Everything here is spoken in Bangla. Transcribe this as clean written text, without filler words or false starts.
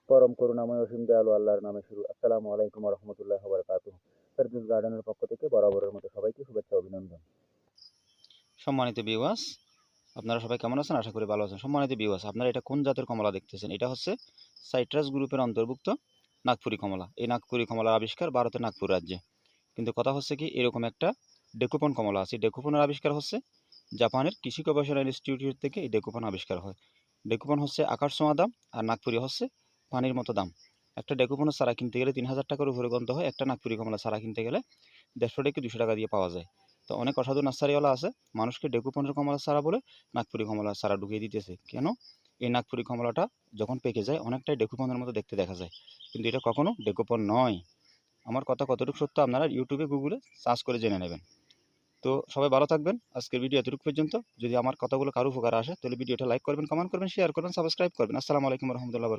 পরম করুণাময় অসীম দয়ালু আল্লাহর নামে শুরু। আসসালামু আলাইকুম ওয়া রাহমাতুল্লাহি ওয়া বারাকাতুহু। ফেরদৌস গার্ডেনের পক্ষ থেকে বরাবরের মতো সবাইকে শুভেচ্ছা ও অভিনন্দন। সম্মানিত ভিউয়ার্স, আপনারা সবাই কেমন আছেন? আশা করি ভালো আছেন। সম্মানিত ভিউয়ার্স, আপনারা এটা কোন জাতের কমলা দেখতেছেন? এটা হচ্ছে সাইট্রাস গ্রুপের অন্তর্ভুক্ত নাগপুরি কমলা। এই নাগপুরি কমলার আবিষ্কার ভারতের নাগপুর রাজ্যে। কিন্তু কথা হচ্ছে কি, এরকম একটা ডেকুপন কমলা আছে। ডেকুপনের আবিষ্কার হচ্ছে জাপানের কৃষি গবেষণা ইনস্টিটিউট থেকে। এই ডেকুপন আবিষ্কার হয়। ডেকুপন হচ্ছে আকাশ ছোঁয়া দাম, আর নাগপুরি হচ্ছে পানির মতো দাম। একটা ডেকুপনের চারা কিনতে গেলে ৩,০০০ টাকার উপরে গন্ত হয়। একটা নাগপুরি কমলা চারা কিনতে গেলে ১৫০ থেকে ২০০ টাকা দিয়ে পাওয়া যায়। তো অনেক অসাধু নার্সারিওয়ালা আছে, মানুষকে ডেকুপনের কমলার চারা বলে নাগপুরি কমলার চারা ঢুকিয়ে দিতেছে। কেন? এই নাগপুরি কমলাটা যখন পেকে যায় অনেকটাই ডেকুপনের মতো দেখতে দেখা যায়, কিন্তু এটা কখনো ডেকুপন নয়। আমার কথা কতটুকু সত্য আপনারা ইউটিউবে গুগলে সার্চ করে জেনে নেবেন। তো সবাই ভালো থাকবেন। আজকের ভিডিও এতটুকু পর্যন্ত। যদি আমার কথাগুলো কারো উপকার আসে তাহলে ভিডিওটা লাইক করবেন, কমেন্ট করবেন, শেয়ার করবেন, সাবস্ক্রাইব করবেন। আসসালামু আলাইকুম রহমতুল্লাহ।